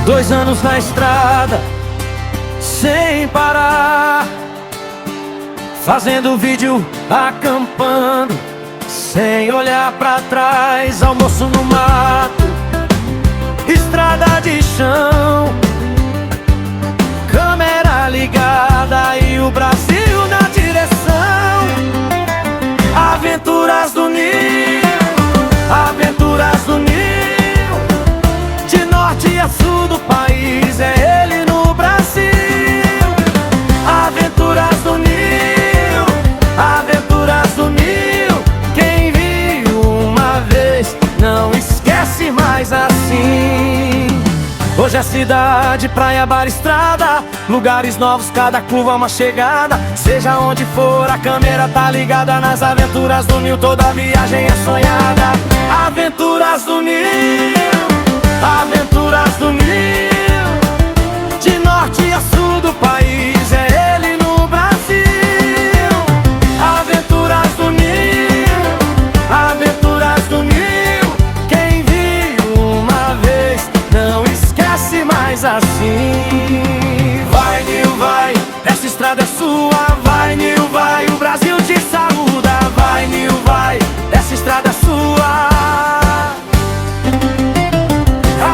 Dois anos na estrada, sem parar, fazendo vídeo, acampando, sem olhar pra trás. Almoço no mato, estrada de chão, câmera ligada e o Brasil na direção. Aventuras do Nil, aventuras do Nil, de norte a sul do país, é ele no Brasil. Aventuras do Nil, aventuras do Nil, quem viu uma vez não esquece mais assim. Hoje é cidade, praia, bar, estrada, lugares novos, cada curva uma chegada. Seja onde for, a câmera tá ligada. Nas aventuras do Nil toda viagem é sonhada. Aventuras do Nil, aventuras do Nil, de norte a sul do país, é ele no Brasil. Aventuras do Nil, aventuras do Nil, quem viu uma vez não esquece mais assim. Vai, Nil, vai, essa estrada é sua. Vai, Nil, vai, o Brasil te saúda. Vai, Nil, vai, essa estrada é sua.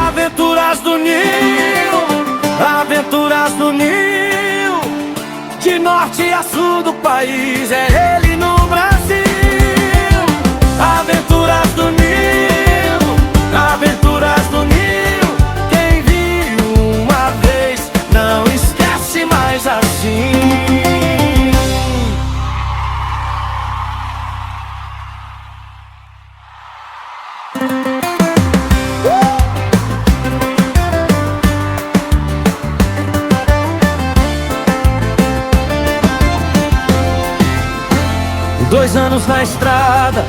Aventuras do Nil, aventuras do Nil, de norte a sul do país, é ele no Brasil. Aventuras do Nil, aventuras do Nil, quem viu uma vez não esquece mais assim. Dois anos na estrada,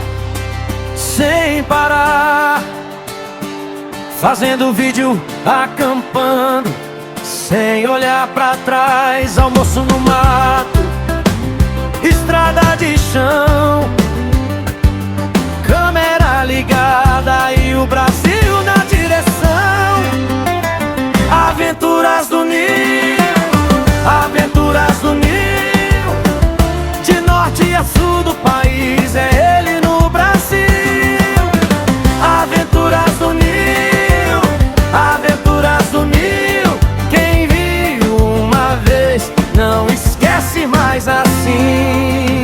sem parar, fazendo vídeo, acampando, sem olhar pra trás. Almoço no mato, estrada de chão, câmera ligada e o Brasil na direção. Aventuras do Nil, aventuras do Nil, de norte a sul do país, é ele no Brasil. Aventuras do Nil, aventuras do Nil, quem viu uma vez não esquece mais assim.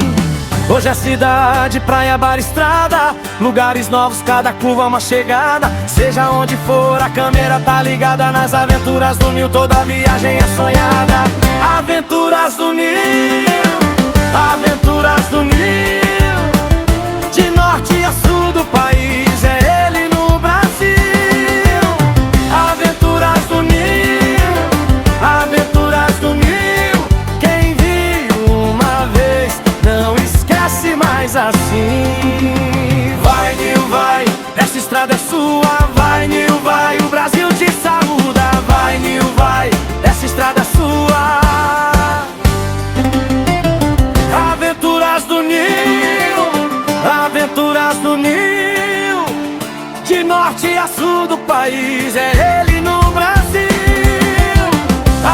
Hoje é cidade, praia, bar, estrada, lugares novos, cada curva uma chegada. Seja onde for, a câmera tá ligada. Nas aventuras do Nil toda viagem é sonhada. Aventuras do Nil, aventuras do Nil, de norte a sul do país, é ele no Brasil. Aventuras do Nil, aventuras do Nil, quem viu uma vez não esquece mais assim. Vai, Nil, vai, essa estrada é sua. Vai, Nil, vai, o Brasil te saúda. Vai, Nil, vai, essa estrada é sua. Aventuras do Nil, aventuras do Nil, de norte a sul do país, é ele no Brasil.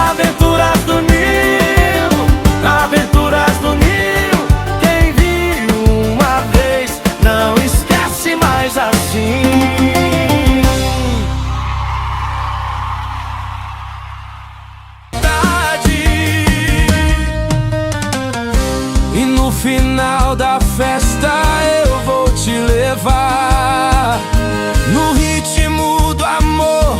Aventuras do Nil, aventuras do Nil, quem viu uma vez não esquece mais assim. E no final da festa eu vou te levar no ritmo do amor,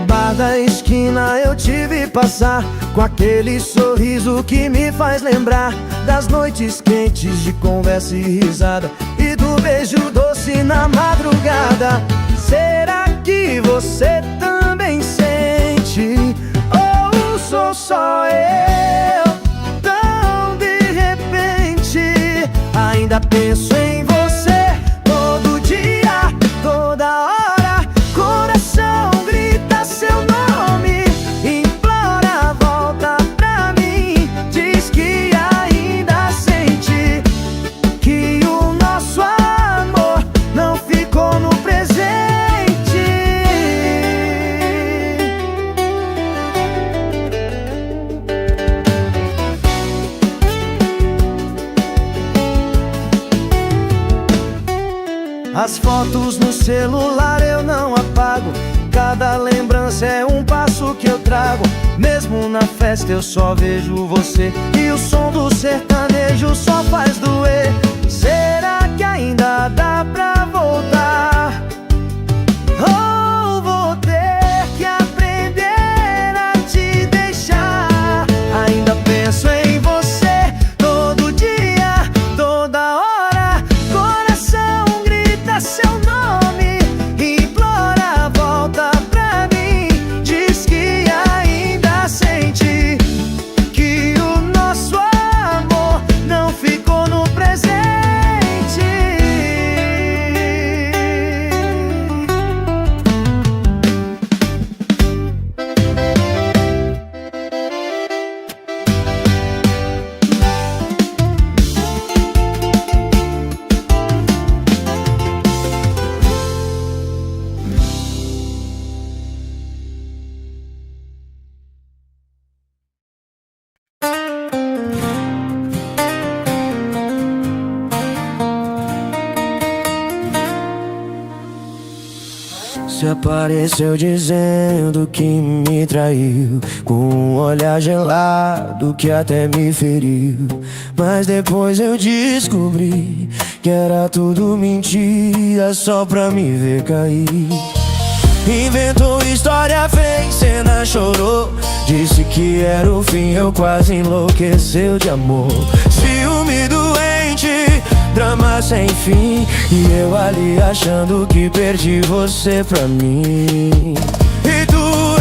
bar da esquina eu te vi passar, com aquele sorriso que me faz lembrar das noites quentes de conversa e risada, e do beijo doce na madrugada. Será que você também sente? Ou sou só eu? Tão de repente ainda penso em você todo dia, toda hora. Coração grita seu nome, implora, volta pra mim. Diz que ainda sente, que o nosso amor não ficou no presente. As fotos no celular eu não apago, cada lembrança é um passo que eu trago. Mesmo na festa eu só vejo você, e o som do sertanejo só faz doer. Será que ainda dá pra voltar? Ou vou ter que aprender a te deixar? Ainda penso em você todo dia, toda hora. Coração grita seu nome, implora, volta pra mim. Diz que ainda sente, que o nosso amor não ficou no presente. Você apareceu dizendo que me traiu, com um olhar gelado que até me feriu. Mas depois eu descobri que era tudo mentira, só pra me ver cair. Inventou história, fez cena, chorou, disse que era o fim, eu quase enlouqueceu de amor. Ciúme doente, drama sem fim, e eu ali achando que perdi você pra mim. E tu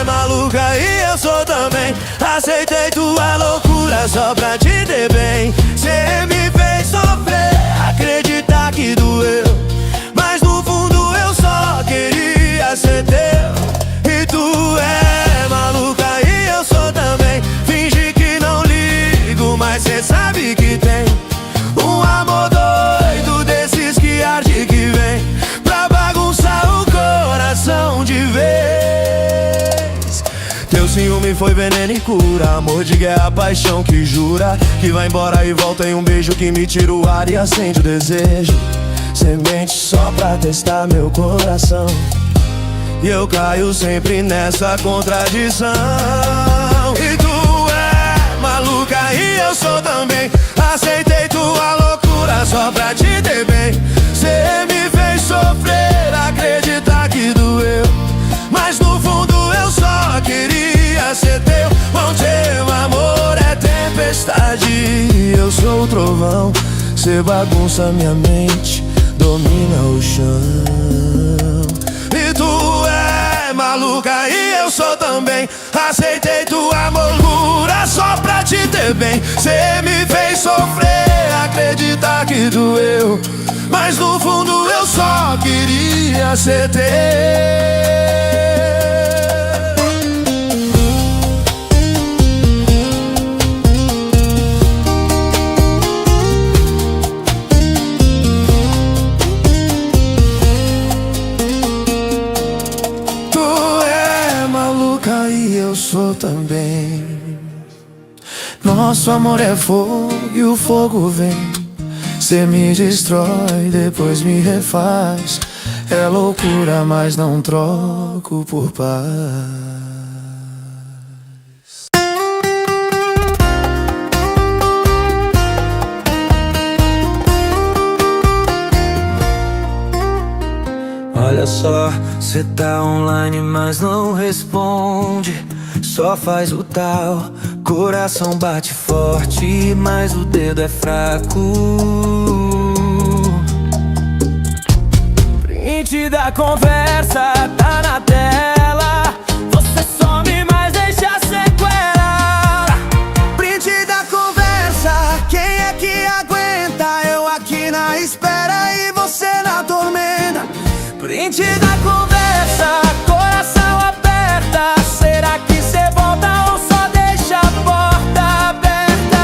é maluca e eu sou também, aceitei tua loucura só pra te ter bem. Cê me fez sofrer, acreditar que doeu, mas no fundo eu só queria ser teu. E tu é maluca e eu sou também, fingi que não ligo, mas cê sabe que tem um amor doido desses que arde, que vem pra bagunçar o coração de vez. Teu ciúme foi veneno e cura, amor de guerra, paixão que jura que vai embora e volta em um beijo que me tira o ar e acende o desejo. Semente só pra testar meu coração, e eu caio sempre nessa contradição. E tu é maluca e eu sou também, aceitei tua loucura só pra te ter bem. Cê me fez sofrer, acreditar que doeu, mas no fundo eu só queria ser teu. Bom, teu amor é tempestade, eu sou o trovão. Cê bagunça minha mente, domina o chão. E tu é maluca e eu sou também, aceitei tua loucura só pra te ter bem. Cê me fez sofrer, acreditar que doeu, mas no fundo eu só queria ser teu. E eu sou também. Nosso amor é fogo e o fogo vem. Cê me destrói, depois me refaz. É loucura, mas não troco por paz. Olha Olha só, cê tá online mas não responde, só faz o tal. Coração bate forte, mas o dedo é fraco. Print da conversa tá na tela, você some mas deixa sequela. Print da conversa, quem é que aguenta? Eu aqui na espera e você na tormenta. Print da conversa, coração aperta. Será que cê volta ou só deixa a porta aberta?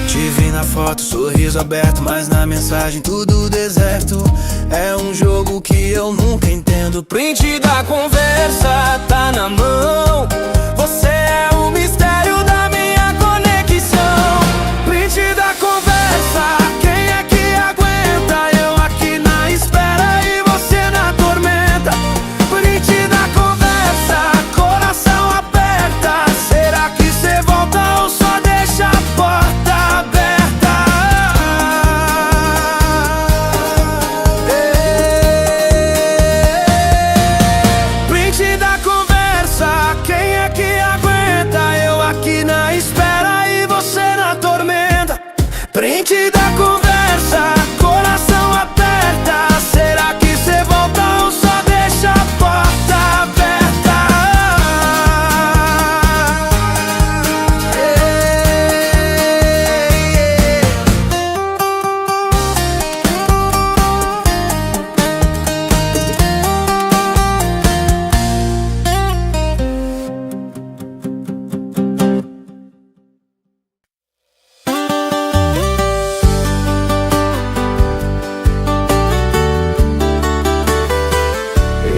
Te vi na foto, sorriso aberto, mas na mensagem tudo deserto. É um jogo que eu nunca entendo. Print da conversa tá na mão, você é o mistério da minha conexão. Print da conversa, quem é que aguenta? Eu aqui na espera e você na tormenta. Print da conversa, coração aperta. Será que cê volta ou só deixa a porta aberta? Print da conversa, quem é que aguenta? Eu aqui na espera e você na tormenta. Print da conversa, coração aperta. Será que cê volta ou só deixa a porta aberta?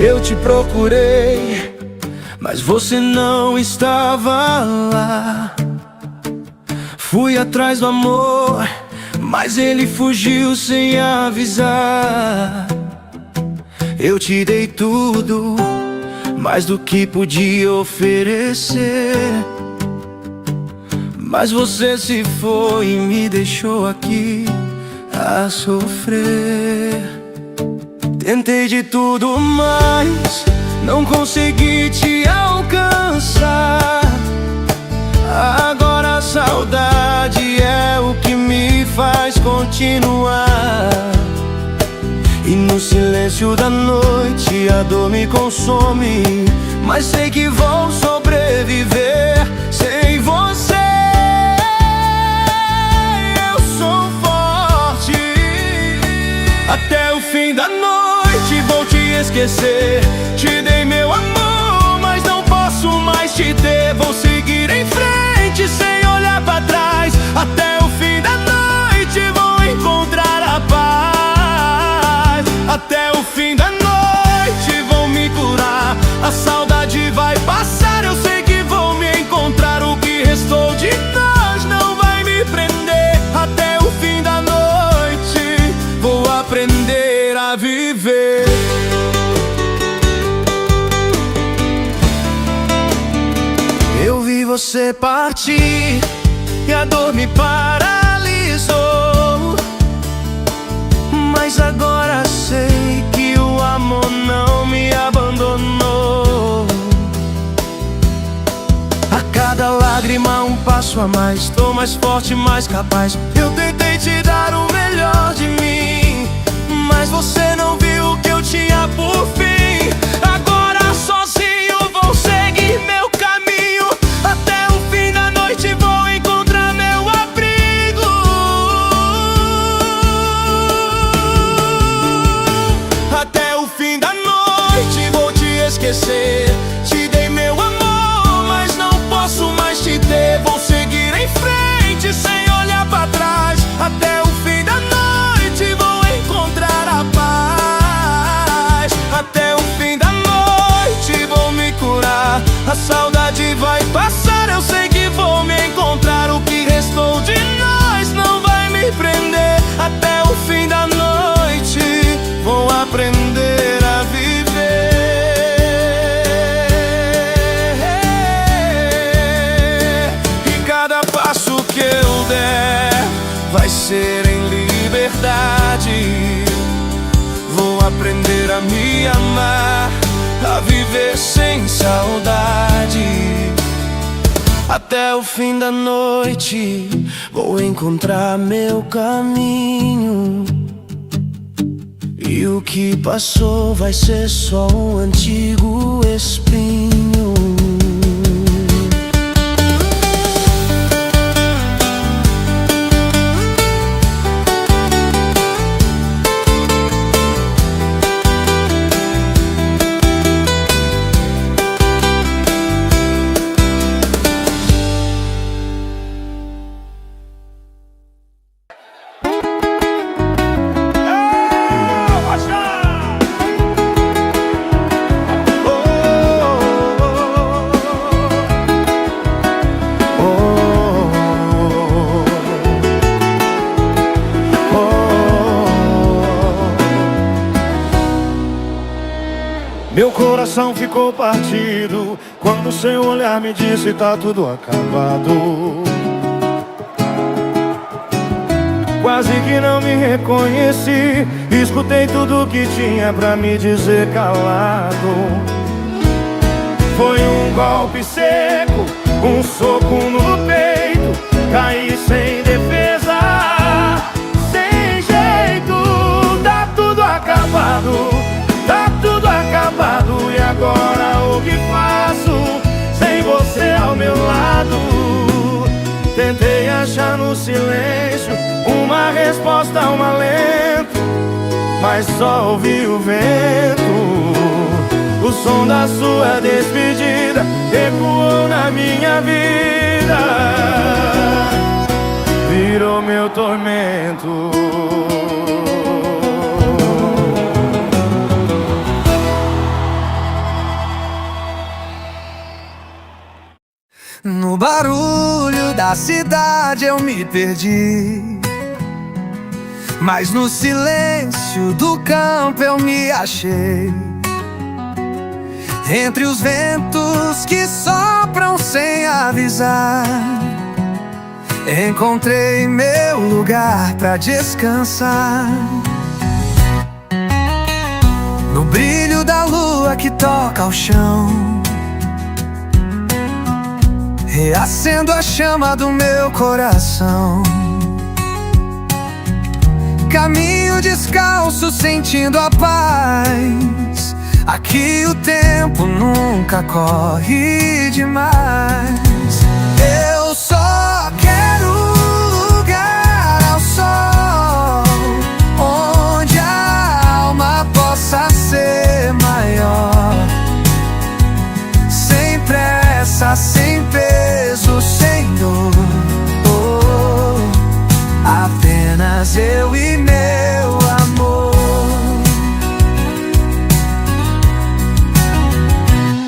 Eu te procurei, mas você não estava lá. Fui atrás do amor, mas ele fugiu sem avisar. Eu te dei tudo, mais do que podia oferecer, mas você se foi e me deixou aqui a sofrer. Tentei de tudo, mas não consegui te alcançar. Agora a saudade é o que me faz continuar. E no silêncio da noite a dor me consome, mas sei que vou sobreviver sem você. Eu sou forte até o fim da noite, vou te esquecer. Te dei meu amor, mas não posso mais te ter. Vou seguir em frente sem olhar pra trás. Até o fim da noite vou encontrar a paz. Até o fim da noite vou me curar. A saudade vai passar, eu sei que vou me encontrar. O que restou de nós não vai me prender. Até o fim da noite vou aprender a viver. Eu vi você partir e a dor me paralisou, mas agora sei que o amor não me abandonou. A cada lágrima um passo a mais, tô mais forte, mais capaz. Eu tentei te dar o melhor de mim, mas você não viu o que eu tinha por fim. Agora sozinho vou seguir meu caminho. Até o fim da noite vou encontrar meu abrigo. Até o fim da noite vou te esquecer. Te dei meu amor, mas não posso mais te ter. Vou seguir em frente sem olhar pra trás. Até o fim da noite vou encontrar a paz. Até pra me amar, a viver sem saudade. Até o fim da noite vou encontrar meu caminho, e o que passou vai ser só um antigo espinho. Meu coração ficou partido quando seu olhar me disse tá tudo acabado. Quase que não me reconheci, escutei tudo que tinha pra me dizer calado. Foi um golpe seco, um soco no peito, caí sem defesa, sem jeito. Tá tudo acabado, tá tudo acabado. E agora o que faço sem você ao meu lado? Tentei achar no silêncio uma resposta, um alento, mas só ouvi o vento. O som da sua despedida ecoou na minha vida, virou meu tormento. No barulho da cidade eu me perdi, mas no silêncio do campo eu me achei. Entre os ventos que sopram sem avisar, encontrei meu lugar pra descansar. No brilho da lua que toca o chão, reacendo a chama do meu coração. Caminho descalço sentindo a paz. Aqui o tempo nunca corre demais. Eu só quero um lugar ao sol, onde a alma possa ser maior, sem pressa, sem peso, sem dor. Apenas eu e meu amor.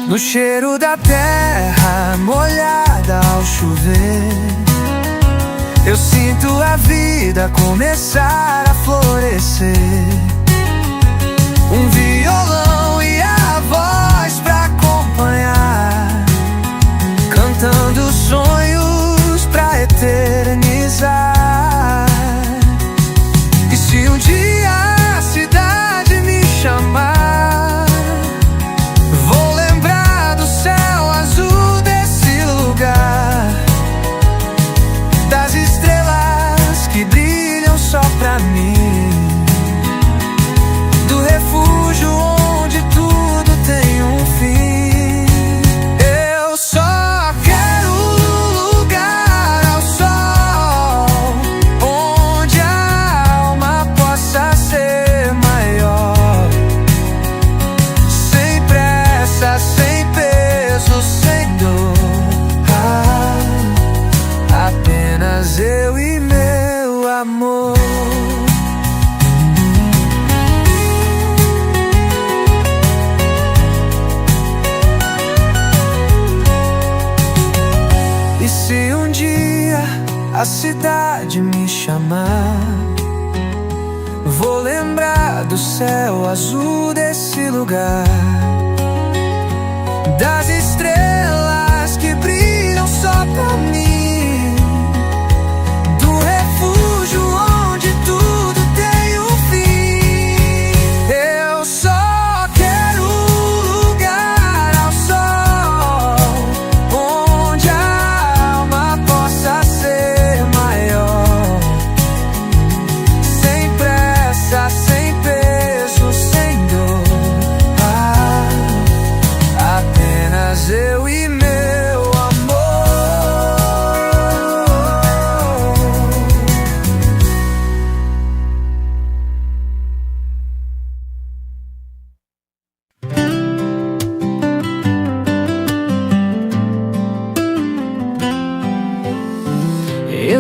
No cheiro da terra molhada ao chover, eu sinto a vida começar a florescer. Um violão e a voz pra acompanhar, cantando sonhos pra eternizar. E se um dia a cidade me chamar, vou lembrar do céu azul desse lugar, das estrelas que brilham só pra mim, do refúgio onde tudo tem um fim. Eu só quero um lugar ao sol, onde a alma possa ser maior, sem pressa, sem peso, sem dor. Apenas eu e meu amor. E se um dia a cidade me chamar, vou lembrar do céu azul desse lugar, das estrelas que brilham só pra mim, do refúgio onde tudo tem um fim. Eu só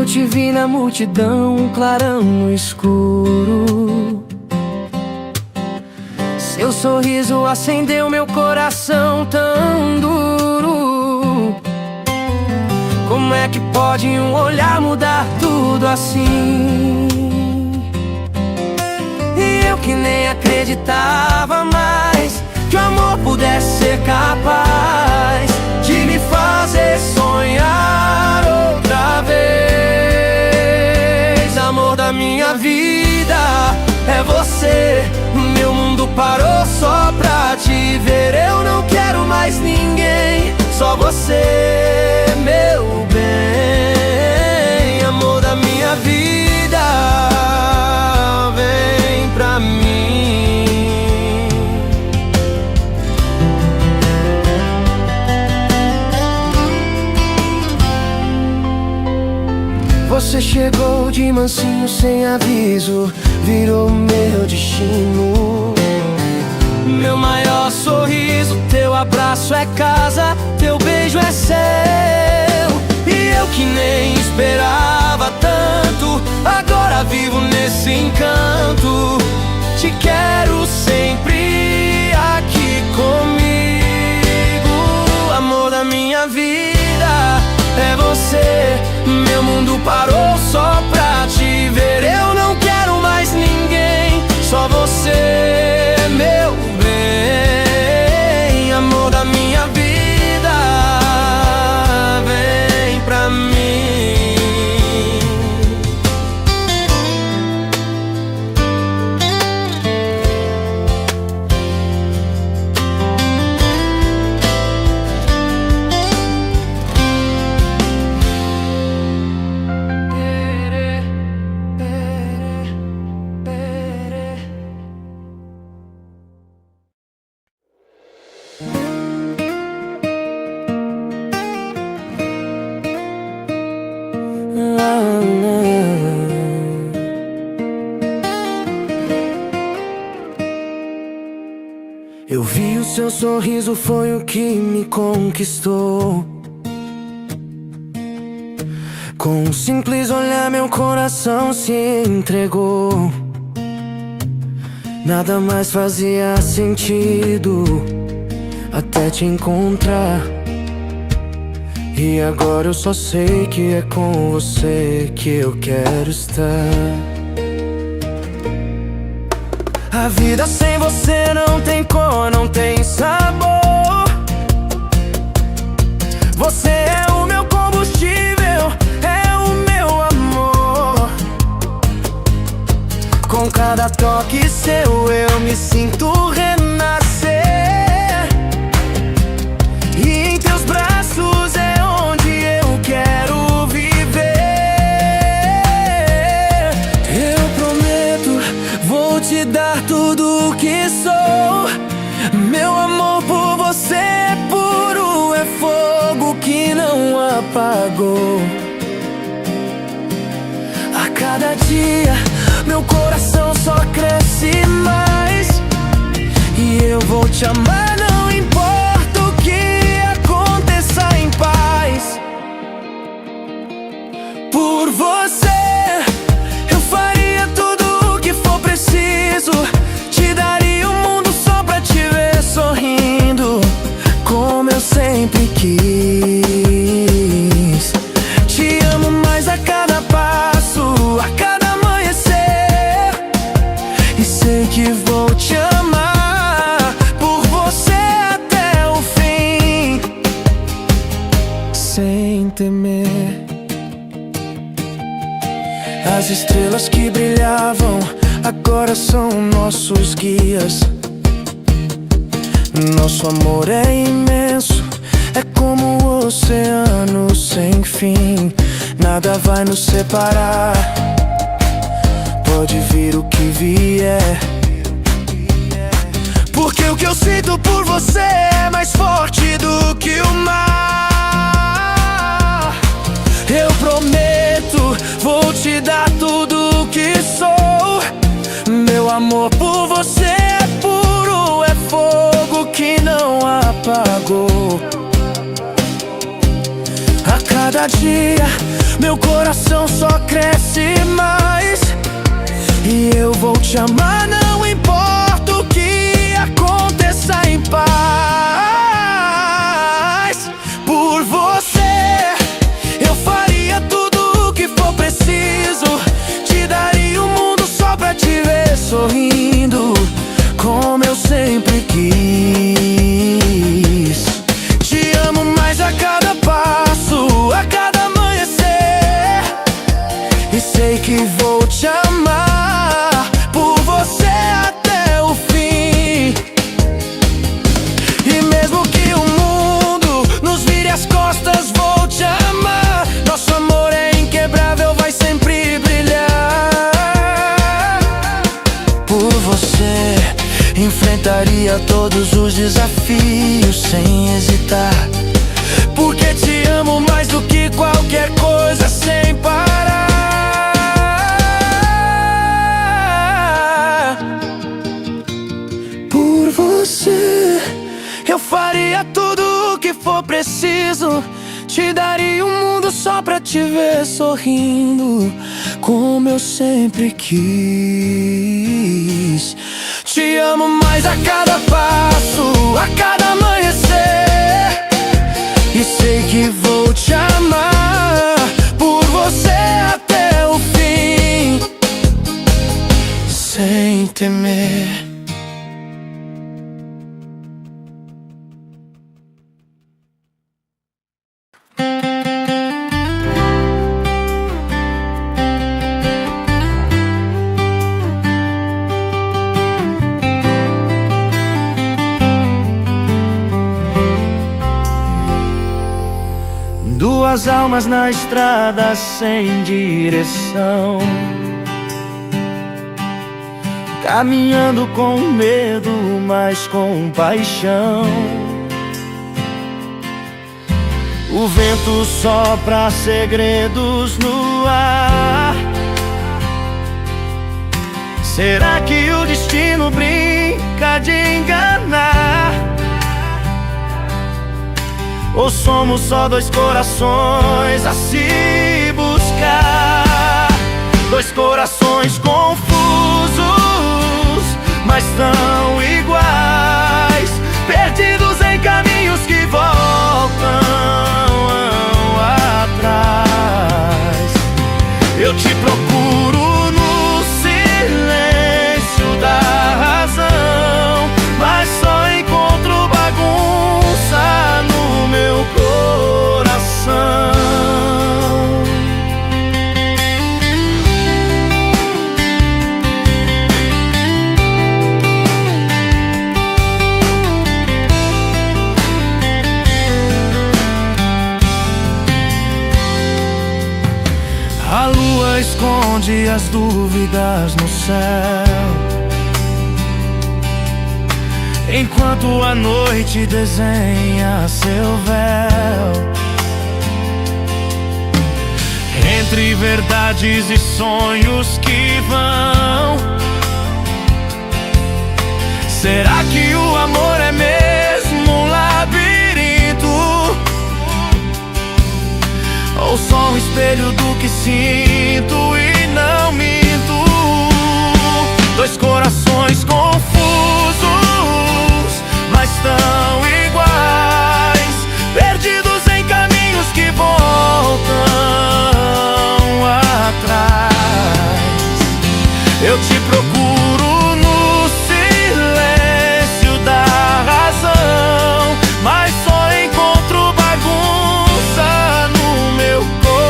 eu te vi na multidão, um clarão no escuro. Seu sorriso acendeu meu coração tão duro. Como é que pode um olhar mudar tudo assim? E eu que nem acreditava mais que o amor pudesse ser capaz de me fazer sonhar outra vez. Amor da minha vida, é você. Meu mundo parou só pra te ver. Eu não quero mais ninguém, só você, meu bem. Amor da minha vida, vem pra mim. Você chegou de mansinho sem aviso, virou meu destino. Meu maior sorriso, teu abraço é casa, teu beijo é céu. E eu que nem esperava tanto, agora vivo nesse encanto. Te quero sempre aqui comigo. Amor da minha vida, é você. Meu mundo parou só pra te ver. Eu não quero mais ninguém, só você, meu bem. Amor da minha vida, vem pra mim. Eu vi o seu sorriso, foi o que me conquistou. Com um simples olhar meu coração se entregou. Nada mais fazia sentido até te encontrar. E agora eu só sei que é com você que eu quero estar. A vida sem você não tem cor, não tem sabor. Você é o meu combustível, é o meu amor. Com cada toque seu eu me sinto renascer. E em teus braços é onde eu quero viver. Eu prometo, vou te dar tudo o que sou. Meu amor por você é puro, é fogo que não apagou. A cada dia meu coração só cresce mais. E eu vou te amar, não importa o que aconteça, em paz. Por você eu faria tudo o que for preciso. Te daria o mundo só pra te ver sorrindo, como eu sempre quis. Te amo mais a cada passo, a cada amanhecer. E sei que vou te amar por você até o fim, sem temer. As estrelas que brilhavam agora são nossos guias. Nosso amor é imenso, é como o oceano sem fim. Nada vai nos separar, pode vir o que vier. Porque o que eu sinto por você é mais forte do que o mar. Eu prometo, vou te dar tudo o que sou. Meu amor por você é puro, é fogo que não apagou. A cada dia meu coração só cresce mais. E eu vou te amar, não importa o que aconteça, em paz. Por você eu faria tudo o que for preciso. Te daria o mundo só pra te ver sorrindo, como eu sempre quis. Te amo mais a cada passo, a cada amanhecer. E sei que vou te amar por você até o fim. E mesmo que o mundo nos vire as costas, vou te amar. Nosso amor é inquebrável, vai sempre brilhar. Por você enfrentaria todos os desafios sem hesitar, porque te amo mais do que qualquer coisa, sem parar. Por você eu faria tudo o que for preciso. Te daria o mundo só pra te ver sorrindo, como eu sempre quis. Te amo mais a cada passo, a cada amanhecer. E sei que vou te amar por você até o fim, sem temer. Duas almas na estrada sem direção, caminhando com medo, mas com paixão. O vento sopra segredos no ar. Será que o destino brinca de enganar? Ou somos só dois corações a se buscar? Dois corações confusos, mas tão iguais, perdidos em caminhos que voltam atrás. Eu te procuro no silêncio da razão, mas só encontro bagunça no meu coração. A lua esconde as dúvidas no céu, enquanto a noite desenha seu véu. Entre verdades e sonhos que vão, será que o amor é mesmo um labirinto? Ou só um espelho do que sinto e não minto? Dois corações confusos, mas tão iguais, perdidos em caminhos que voltam atrás. Eu te procuro no silêncio da razão, mas só encontro bagunça no meu coração.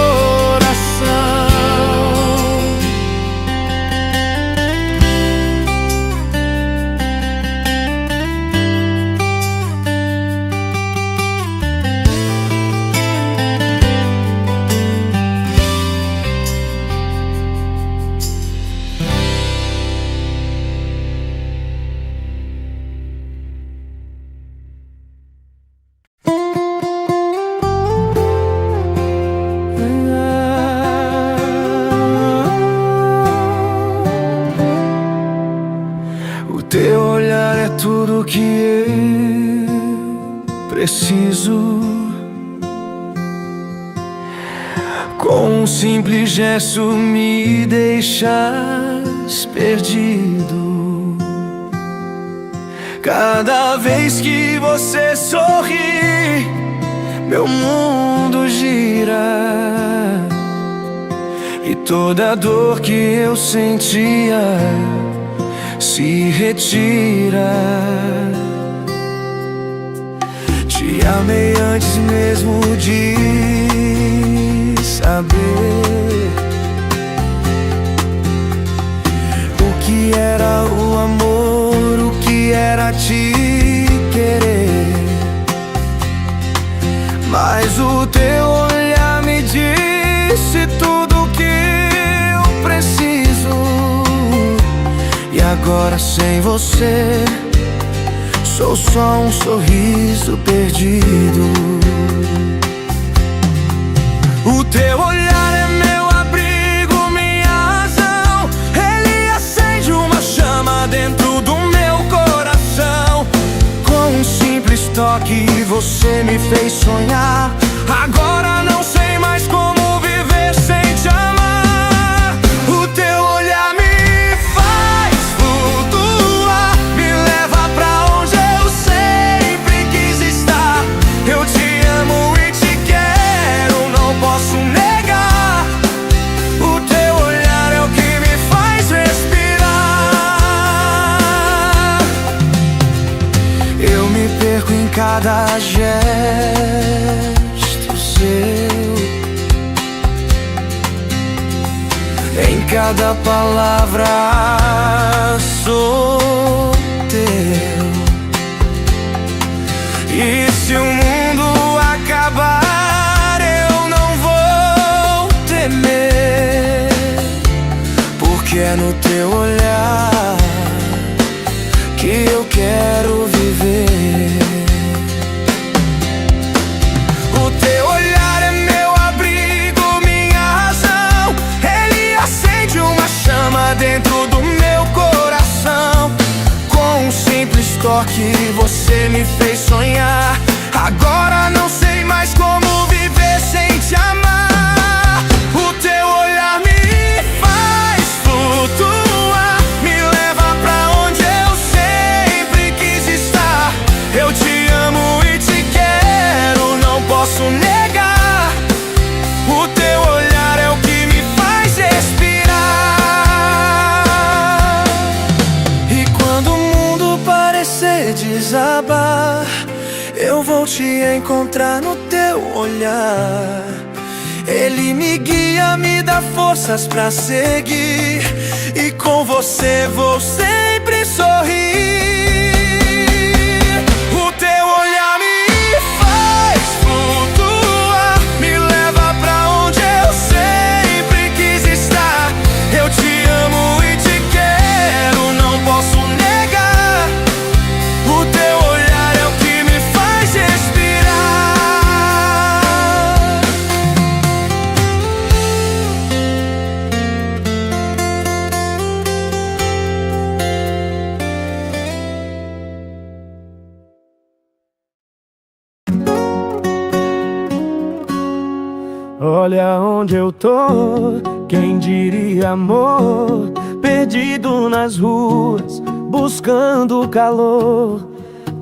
O teu olhar é tudo que eu preciso. Com um simples gesto me deixas perdido. Cada vez que você sorri, meu mundo gira, e toda dor que eu sentia se retira. Te amei antes mesmo de saber o que era o amor, o que era te querer. Mas o teu olhar me disse tudo que eu preciso. E agora sem você sou só um sorriso perdido. O teu olhar é meu abrigo, minha razão. Ele acende uma chama dentro do meu coração. Com um simples toque você me fez sonhar. Agora não sei mais como viver sem te amar. O teu olhar me faz flutuar, me leva pra onde eu sempre quis estar. Eu te amo e te quero, não posso negar. O teu olhar é o que me faz respirar. Eu me perco em cada gesto seu, em cada palavra sou teu. E se o mundo acabar, eu não vou temer, porque é no teu olhar que eu quero viver. O teu olhar é meu abrigo, minha razão. Ele acende uma chama dentro do meu coração. Com um simples toque você me fez sonhar. Agora não sei mais como viver sem te amar. O teu olhar me faz flutuar, me leva pra onde eu sempre quis estar. Eu te amo e te quero, não posso negar. O teu olhar é o que me faz respirar. E quando o mundo parecer desabar, eu vou te encontrar no teu olhar. Ele me guia, me dá forças pra seguir, e com você vou sempre sorrir. O teu olhar me faz flutuar, me leva pra onde eu sempre quis estar. Eu te amo e te quero, não posso negar. O teu olhar é o que me faz respirar. Olha onde eu tô, quem diria amor, perdido nas ruas, buscando calor.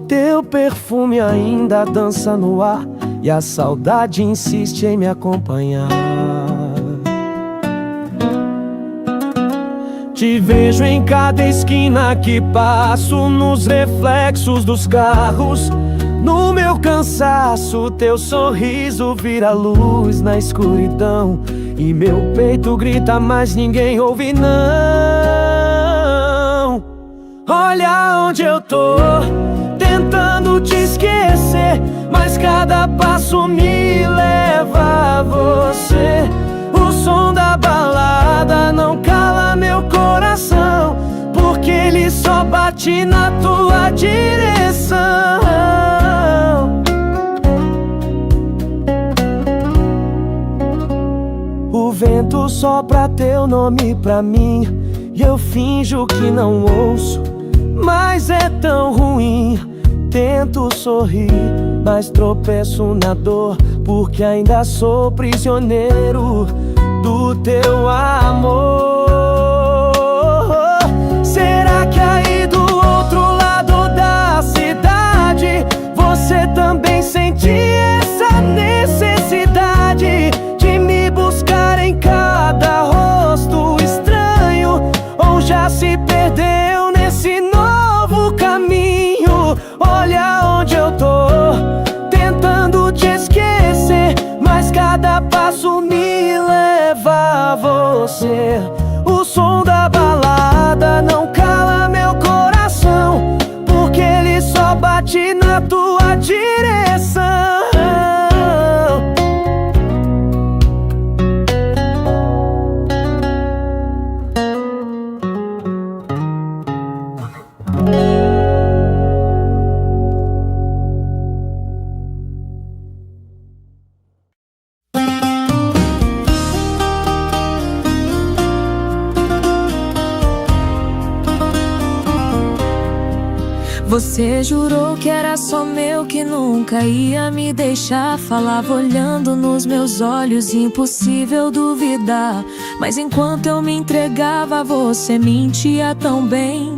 Teu perfume ainda dança no ar, e a saudade insiste em me acompanhar. Te vejo em cada esquina que passo, nos reflexos dos carros. No meu cansaço, teu sorriso vira luz na escuridão, e meu peito grita, mas ninguém ouve não. Olha onde eu tô, tentando te esquecer, mas cada passo me leva a você. O som da balada não cala meu coração, porque ele só bate na tua direção. O vento sopra teu nome pra mim, e eu finjo que não ouço, mas é tão ruim. Tento sorrir mas tropeço na dor, porque ainda sou prisioneiro do teu amor. Será que aí do outro lado da cidade você também sente essa necessidade de me buscar em cada rosto estranho? Ou já se perdeu nesse novo caminho? Olha onde eu tô, tentando te esquecer, mas cada passo me leva a você. O som da balada não cala meu coração, porque ele só bate na tua direção. Você jurou que era só meu, que nunca ia me deixar. Falava olhando nos meus olhos, impossível duvidar. Mas enquanto eu me entregava, você mentia tão bem.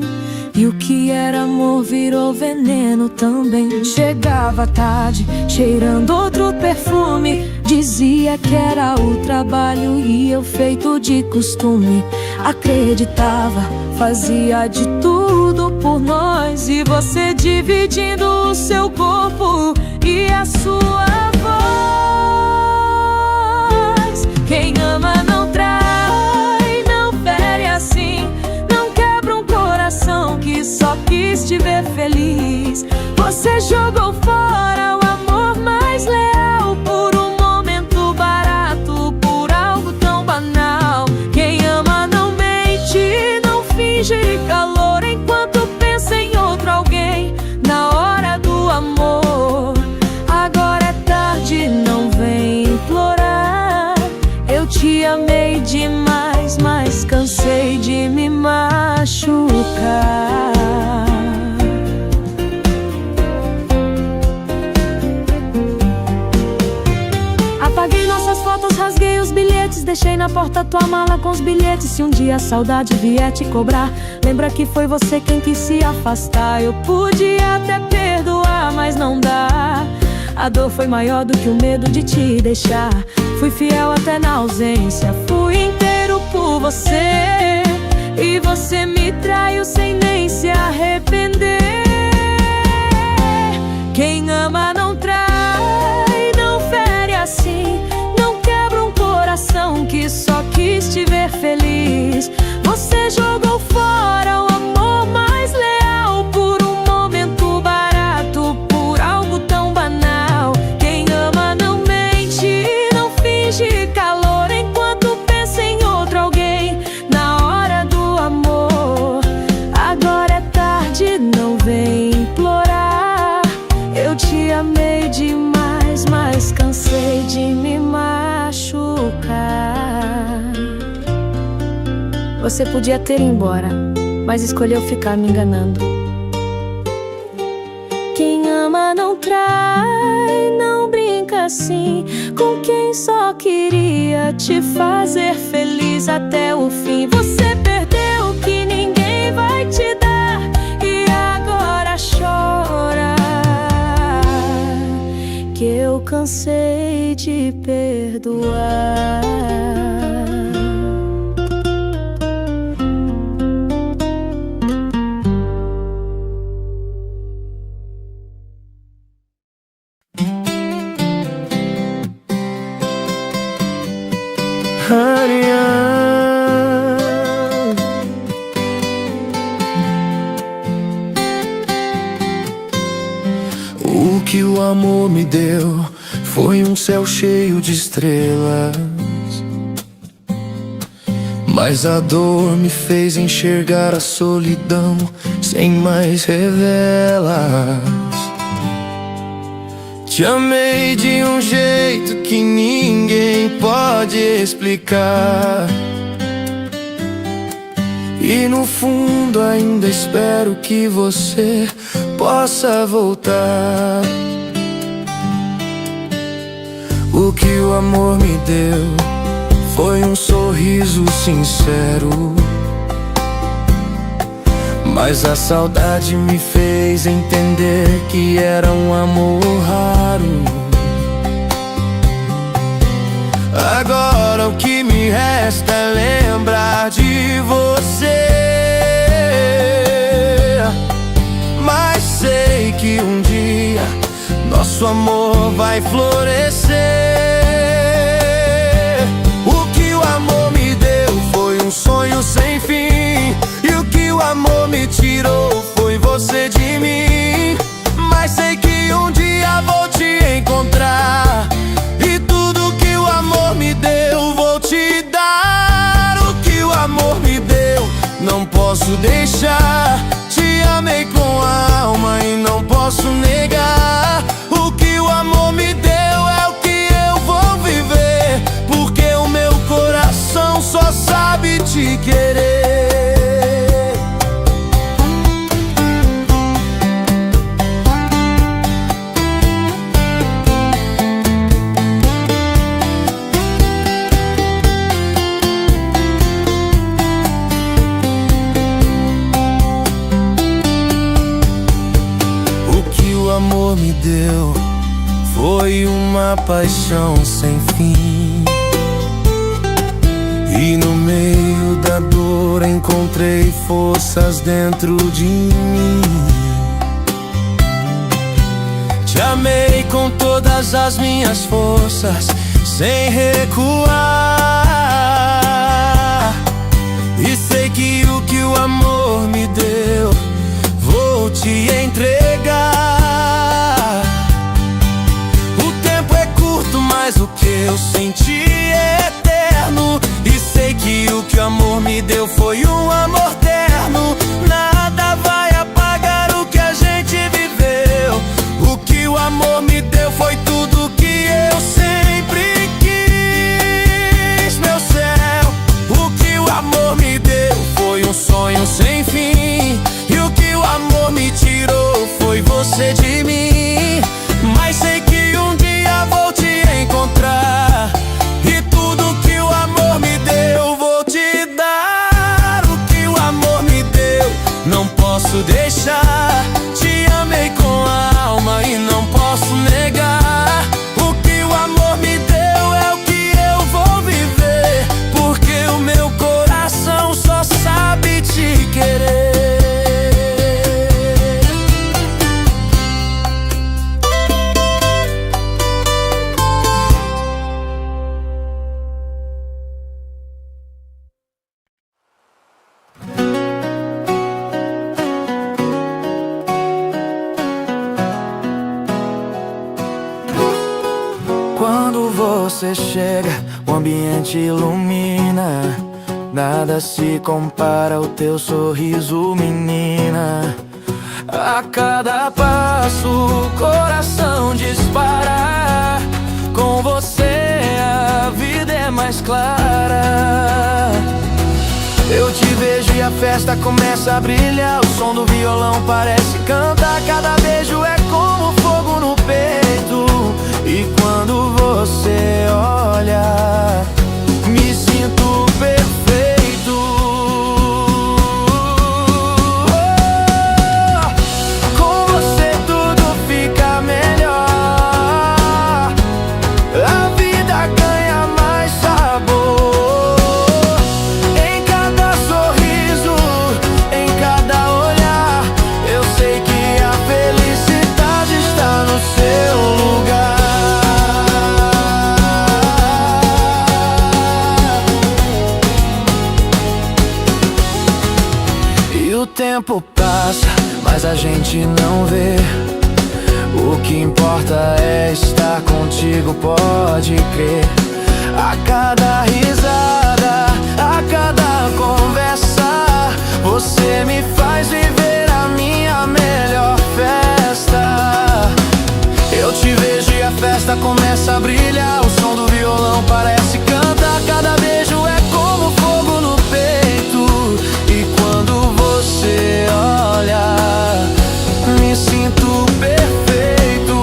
E o que era amor virou veneno também. Chegava tarde, cheirando outro perfume. Dizia que era o trabalho e eu feito de costume. Acreditava, fazia de tudo por nós. E você dividindo o seu corpo e a sua voz. Quem ama não trai, não fere assim, não quebra um coração que só quis te ver feliz. Você jogou fora o amor mais leal por um momento barato, por algo tão banal. Quem ama não mente, não finge calor enquanto pensa em outro alguém na hora do amor. Agora é tarde, não vem implorar. Eu te amei demais, mas cansei de me machucar. Apaguei nossas fotos, rasguei os bilhetes, deixei na porta tua mala com os bilhetes. Se um dia a saudade vier te cobrar, lembra que foi você quem quis se afastar. Eu podia até perdoar, mas não dá. A dor foi maior do que o medo de te deixar. Fui fiel até na ausência, fui inteiro por você. E você me traiu sem nem se arrepender. Quem ama não trai, não fere assim, não quebra um coração que só quis te ver feliz. Você jogou fora o amor mais leal por um momento barato, por algo tão banal. Quem ama não mente, não finge calor enquanto pensa em outro alguém na hora do amor. Agora é tarde, não vem implorar. Eu te amei demais, mas cansei de me machucar. Você podia ter ido embora, mas escolheu ficar me enganando. Quem ama não trai, não brinca assim com quem só queria te fazer feliz até o fim. Você perdeu o que ninguém vai te dar e agora chora, que eu cansei de perdoar. O que o amor me deu foi um céu cheio de estrelas, mas a dor me fez enxergar a solidão sem mais revelas. Te amei de um jeito que ninguém pode explicar, e no fundo ainda espero que você possa voltar. O que o amor me deu foi um sorriso sincero, mas a saudade me fez entender que era um amor raro. Agora o que me resta é lembrar de você, mas sei que um dia nosso amor vai florescer. O que o amor me deu foi um sonho sem fim, e o que o amor me tirou foi você de mim. Mas sei que um dia vou te encontrar, e tudo que o amor me deu vou te dar. O que o amor me deu não posso deixar. Te amei com a alma e não posso negar. O que o amor me deu é o que eu vou viver, porque o meu coração só sabe te querer. O amor me deu foi uma paixão sem fim, e no meio da dor encontrei forças dentro de mim. Te amei com todas as minhas forças, sem recuar, e sei que o amor me deu vou te entregar. Mas o que eu senti é eterno, e sei que o amor me deu foi um amor terno. Nada vai apagar o que a gente viveu. O que o amor me deu foi tudo que eu sempre quis, meu céu. O que o amor me deu foi um sonho sem fim, e o que o amor me tirou foi você de mim. Mas sei que um dia vou te encontrar, e tudo que o amor me deu vou te dar. O que o amor me deu não posso deixar. Te amei com a alma e não posso negar. O que o amor me deu é o que eu vou viver, porque o meu coração só sabe te querer. Quando você chega, o ambiente ilumina. Nada se compara ao teu sorriso, menina. A cada passo o coração dispara. Com você a vida é mais clara. Eu te vejo e a festa começa a brilhar. O som do violão parece cantar. Cada beijo é como fogo no peito. E quando você olha, me sinto perfeito. Com você tudo fica melhor. A vida ganha mais sabor. Em cada sorriso, em cada olhar, eu sei que a felicidade está no seu lugar. O tempo passa, mas a gente não vê. O que importa é estar contigo, pode crer. A cada risada, a cada conversa, você me faz viver a minha melhor festa. Eu te vejo e a festa começa a brilhar. O som do violão parece cantar. Cada beijo é como fogo no peito. E quando você olha, me sinto perfeito.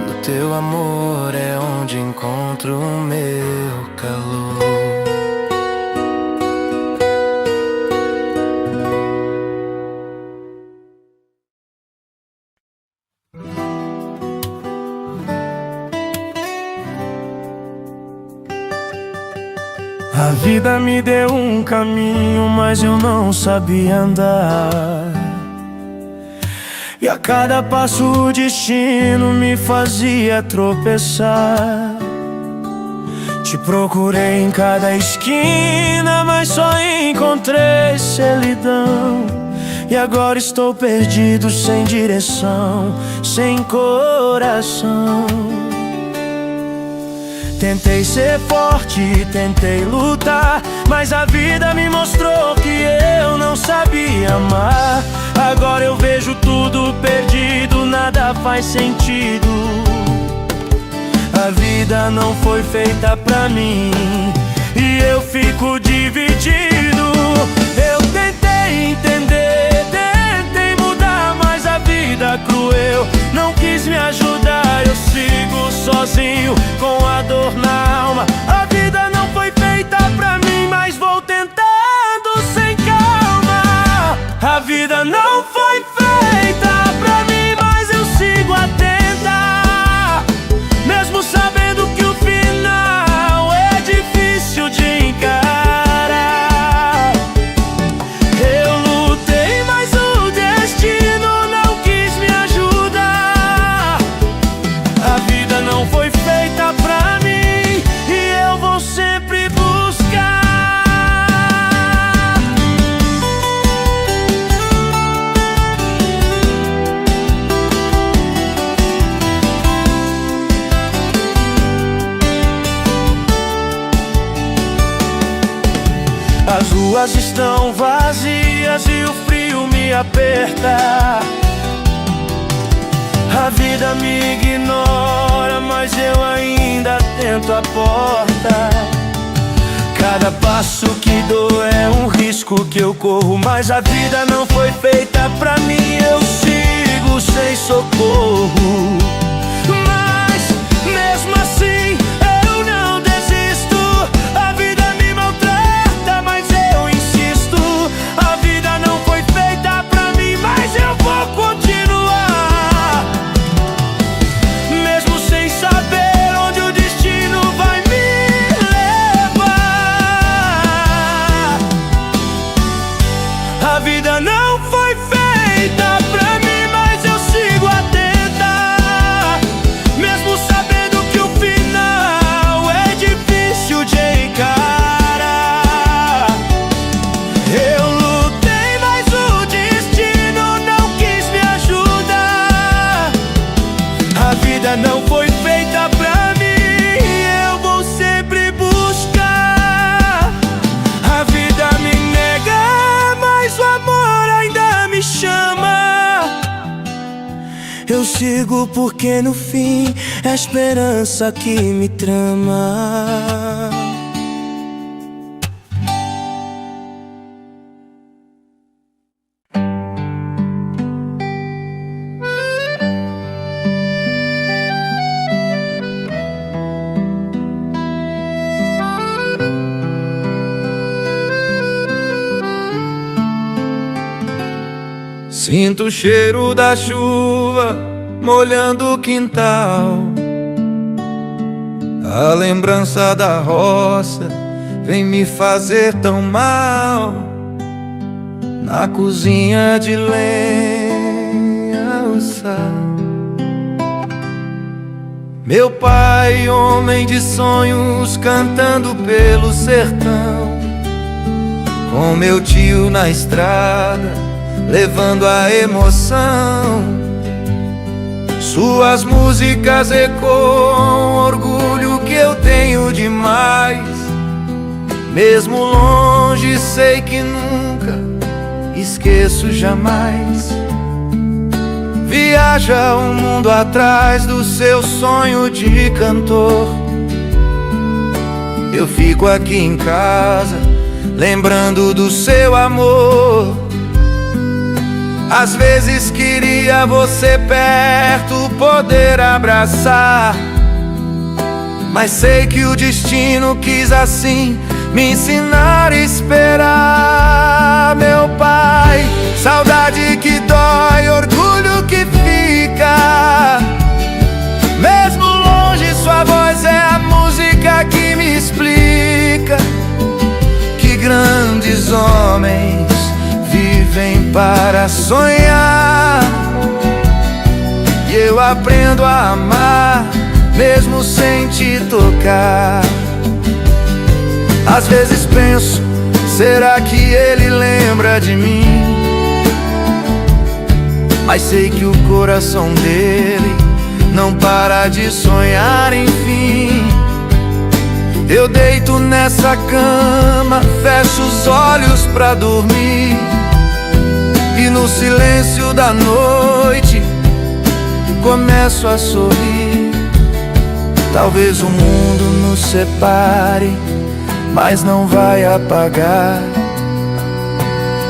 No teu amor é onde encontro o meu calor. A vida me deu um caminho, mas eu não sabia andar. E a cada passo o destino me fazia tropeçar. Te procurei em cada esquina, mas só encontrei solidão. E agora estou perdido, sem direção, sem coração. Tentei ser forte, tentei lutar, mas a vida me mostrou que eu não sabia amar. Agora eu vejo tudo perdido, nada faz sentido. A vida não foi feita pra mim e eu fico dividido. Eu tentei entender, tentei mudar, mas a vida cruel não quis me ajudar. Eu sigo sozinho com a dor na alma. A vida não foi feita pra mim, mas vou tentando sem calma. A vida não foi feita pra mim, mas eu sigo a tentar, mesmo sabendo que o final é difícil de encarar. Eu lutei, mas o destino não quis me ajudar. A vida não foi feita pra mim e eu vou sempre buscar. As ruas estão vazias e o frio me aperta. A vida me ignora, mas eu ainda tento a porta. Cada passo que dou é um risco que eu corro, mas a vida não foi feita pra mim. Eu sigo sem socorro, mas mesmo assim eu não desisto. A vida me maltrata, mas eu insisto. A vida não foi feita pra mim, mas eu vou continuar, mesmo sem saber onde o destino vai me levar. A vida não foi feita pra mim, mas eu sigo a tentar, mesmo sabendo que o final é difícil de encarar. Eu lutei, mas o destino não quis me ajudar. A vida não foi feita pra mim, eu vou sempre buscar. A vida me nega, mas o amor ainda me chama. Eu sigo porque no fim é a esperança que me trama. Sinto o cheiro da chuva molhando o quintal. A lembrança da roça vem me fazer tão mal. Na cozinha de lenha o sal. Meu pai, homem de sonhos, cantando pelo sertão. Com meu tio na estrada, levando a emoção. Suas músicas ecoam orgulho que eu tenho demais. Mesmo longe, sei que nunca esqueço jamais. Viaja o mundo atrás do seu sonho de cantor. Eu fico aqui em casa, lembrando do seu amor. Às vezes queria você perto, poder abraçar, mas sei que o destino quis assim me ensinar a esperar. Meu pai, saudade que dói, orgulho que fica. Mesmo longe, sua voz é a música que me explica que grandes homens vivem para sonhar. E eu aprendo a amar mesmo sem te tocar. Às vezes penso, será que ele lembra de mim? Mas sei que o coração dele não para de sonhar, enfim. Eu deito nessa cama, fecho os olhos pra dormir, e no silêncio da noite começo a sorrir. Talvez o mundo nos separe, mas não vai apagar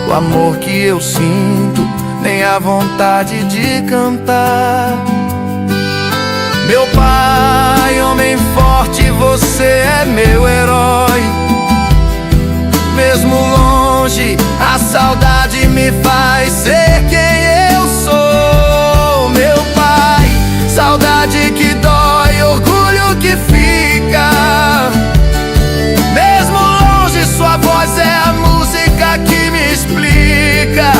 o amor que eu sinto, nem a vontade de cantar. Meu pai, homem forte, você é meu herói. Mesmo longe, a saudade me faz ser quem eu sou. Meu pai, saudade que dói, orgulho que fica. Mesmo longe, sua voz é a música que me explica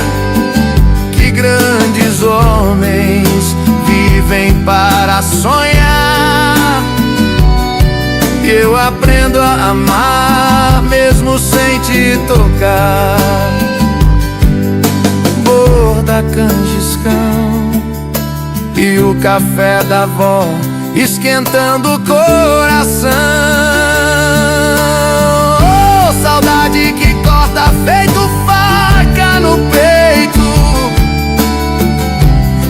que grandes homens vivem para sonhar. E eu aprendo a amar mesmo sem te tocar. Borda, canjiscão e o café da avó esquentando o coração. Oh, saudade que corta feito faca no peito,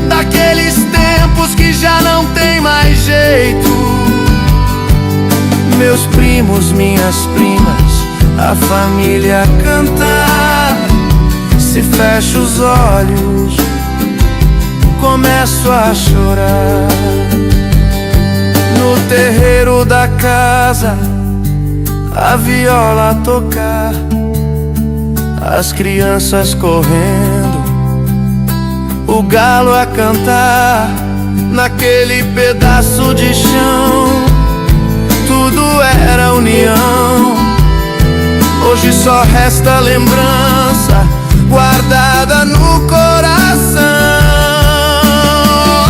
daqueles tempos que já não tem mais jeito. Meus primos, minhas primas, a família cantar. Se fecho os olhos, começo a chorar. No terreiro da casa, a viola a tocar, as crianças correndo, o galo a cantar. Naquele pedaço de chão, tudo era união. Hoje só resta lembrança guardada no coração.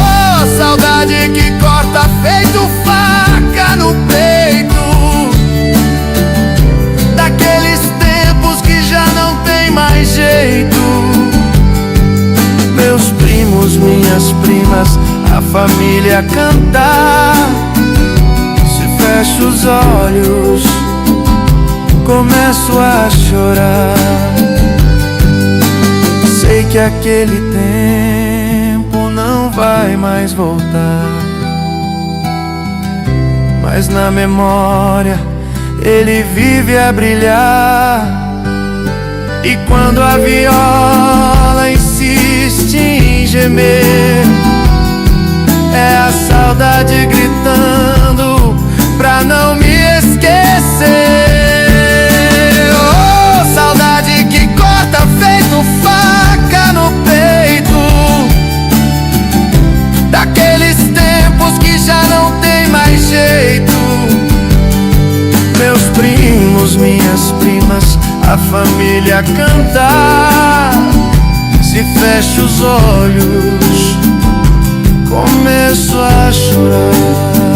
Oh, saudade que corta feito faca no peito, daqueles tempos que já não tem mais jeito. Meus primos, minhas primas, a família cantar. Se fecho os olhos, começo a chorar. Sei que aquele tempo não vai mais voltar, mas na memória ele vive a brilhar. E quando a viola insiste em gemer, é a saudade gritando pra não me esquecer. Oh, saudade que corta feito faca no peito, daqueles tempos que já não tem mais jeito. Meus primos, minhas primas, a família cantar. Se fecho os olhos, começo a chorar.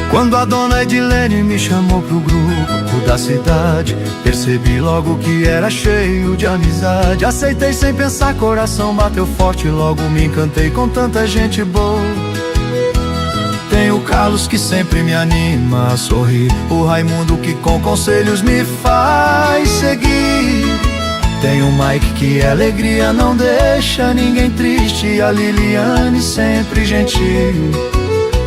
Quando a dona Edilene me chamou pro grupo da cidade, percebi logo que era cheio de amizade. Aceitei sem pensar, coração bateu forte, logo me encantei com tanta gente boa. Tenho Carlos que sempre me anima a sorrir, o Raimundo que com conselhos me faz seguir. Tem o Mike que é alegria, não deixa ninguém triste, a Liliane sempre gentil,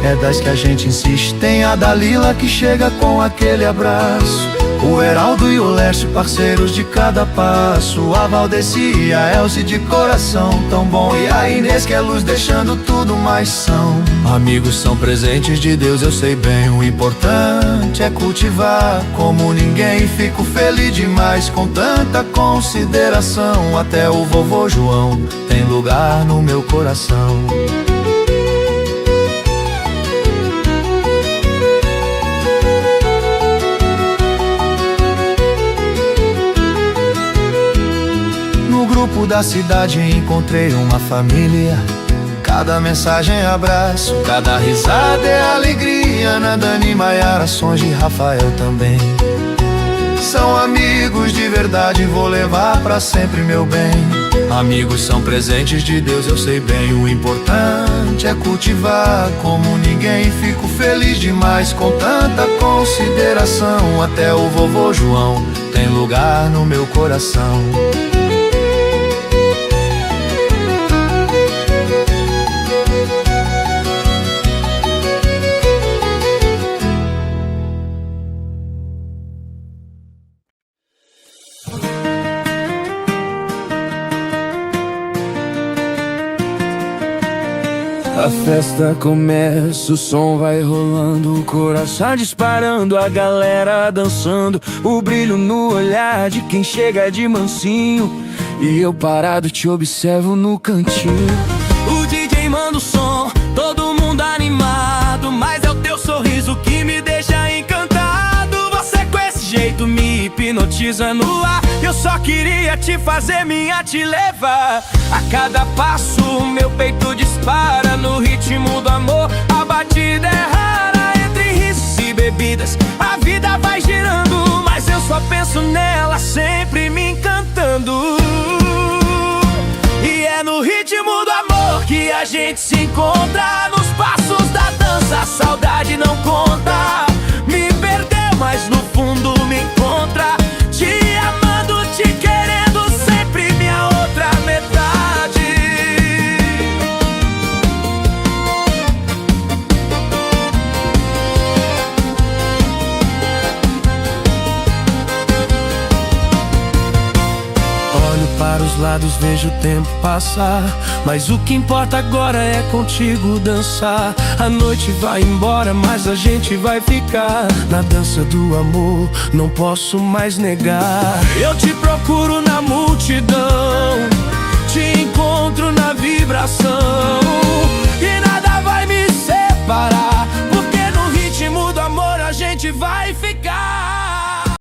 é das que a gente insiste. Tem a Dalila que chega com aquele abraço, o Heraldo e o Lércio, parceiros de cada passo, a Valdeci e a Elze de coração tão bom, e a Inês que é luz deixando tudo mais são. Amigos são presentes de Deus, eu sei bem, o importante é cultivar como ninguém. Fico feliz demais com tanta consideração, até o vovô João tem lugar no meu coração. No grupo da cidade encontrei uma família, cada mensagem é abraço, cada risada é alegria. Na Dani, Maiara, Songe e Rafael também são amigos de verdade, vou levar pra sempre meu bem. Amigos são presentes de Deus, eu sei bem, o importante é cultivar como ninguém. Fico feliz demais com tanta consideração, até o vovô João tem lugar no meu coração. A festa começa, o som vai rolando, o coração disparando, a galera dançando, o brilho no olhar de quem chega de mansinho, e eu parado te observo no cantinho. O DJ manda o som, todo mundo animado, mas é o teu sorriso que me deixa encantado. Você com esse jeito me hipnotiza no ar, eu só queria te fazer minha, te levar. A cada passo meu peito dispara no ritmo do amor, a batida é rara. Entre risos e bebidas a vida vai girando, mas eu só penso nela sempre me encantando. E é no ritmo do amor que a gente se encontra, nos passos da dança a saudade não conta. Me perdeu, mas no fundo me encontra, te amando, te querendo sempre, minha outra metade. Olho para os lados, vejo o tempo passar, mas o que importa agora é contigo dançar. A noite vai embora, mas a gente vai ficar na dança do amor, não posso mais negar. Eu te procuro na multidão, te encontro na vibração, e nada vai me separar, porque no ritmo do amor a gente vai ficar.